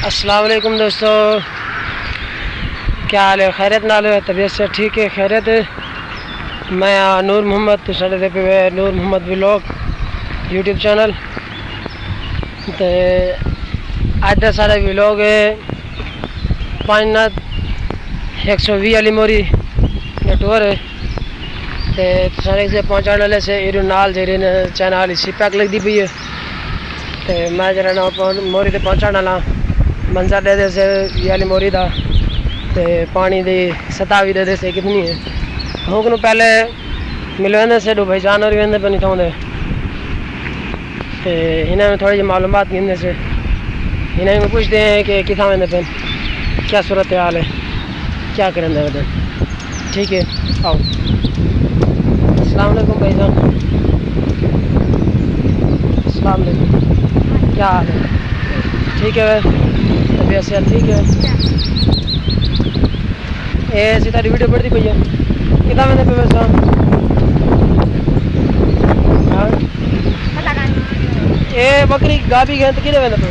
अस्सलाम वालेकुम दोस्तों, क्या हाल है? खैरियत नाल है? तबीयत से ठीक है? खैरियत है। मैं नूर मोहम्मद तो साढ़े पे नूर मोहम्मद व्लॉग यूट्यूब चैनल। तो अज का साढ़ा व्लॉग है 5 नद 120 वाली मोरी टूर है। तो सारे से पहुँचाने वाले से इरू नाल जे चाइना वाली सीपैक लगती पई है। तो मैं जरा ना मोरी से पहुँचाने वाला मंजर दे दे से वाली मोरी का तो पानी की सतह भी दे दे से कितनी है। होक न पहले मिल वेंदे से भाई जानवर वेंदे पे नहीं थोंदे तो इन्हें थोड़ी जी मालूमात गिंदे से इन्हें में पूछते हैं कि कितना वेंदे पे, क्या सूरत हाल है, क्या करेंगे वेंदे। ठीक है, आओ। अस्सलाम वालेकुम भाईजान। अस्सलाम वालेकुम, क्या हाल है? ठीक है, तबीयत से ठीक है। ये सीधा वीडियो बढ़ती पई है, कितना मैंने पे वैसा हाँ ये बकरी गाभी गए तो कितने मैंने पे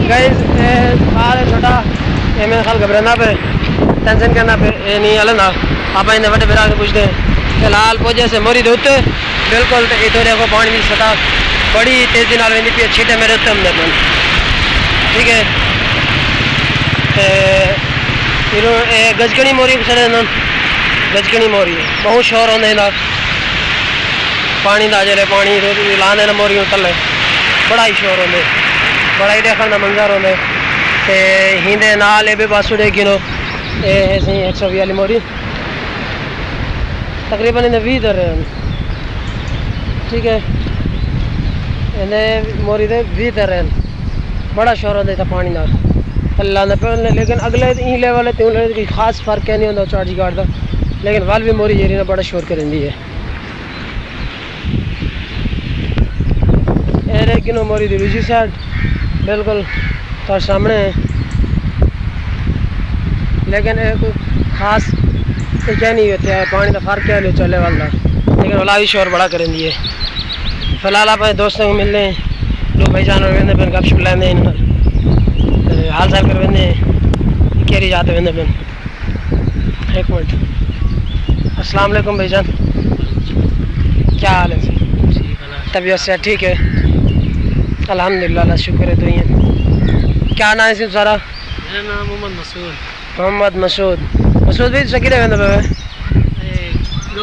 गाइस खाल छोटा ये मेरे ख्याल घबराना पे टेंशन करना पे ये नहीं हल ना आप इन्हें बड़े फिर आके पूछते हैं। फिलहाल पोजे से मोरी धोते बिल्कुल तो इधर देखो पानी की सतह बड़ी तेजी नाल वेंदी पई छीटे मेरे उत्ते हमने बन। ठीक है, फिर गजकनी मोरी सड़े न गजकनी मोरी बहुत शोर होंदे ना पानी का जल्द पानी लाने न मोरी तले बड़ा ही शोर होंदे, बड़ा ही देखने का मंजर होंदे। ते हिंदे नाल ए बासुड़े किनो ये सही 120 वाली मोरी तकरीबन इन्हें 20 दर रहे। ठीक है, इन्हें मोरी दे 20 दर रहे, बड़ा शोर होता था पानी नाल अल्लाह ने पे। लेकिन अगले ई लेवल है कोई खास फर्क है नहीं होता चार्ज गार्ड का, लेकिन वाल भी मोरी जेरी ने बड़ा शोर करेंदी है। ये किनो मोरी दी दूसरी साइड बिल्कुल तो सामने है, लेकिन कोई खास क्या नहीं होता है पानी का फर्क क्या नहीं चले वाला, लेकिन वाला भी शोर बड़ा करेंदी है। फिलहाल आप दोस्तों को मिलने लोग भाई जानवर वेंदे पे गपशप लेंदे हाल चाल कर वेंदे केरी जाते वेंदे पे। एक मिनट। अस्सलाम वालेकुम भाईजान, क्या हाल है? तबीयत से ठीक है? अल्हम्दुलिल्लाह, शुक्र है। तो ये क्या नाम है सारा? मेरा नाम मोहम्मद मसूद। मोहम्मद मसूद। मसूद भाई सकीरे वेंदे पे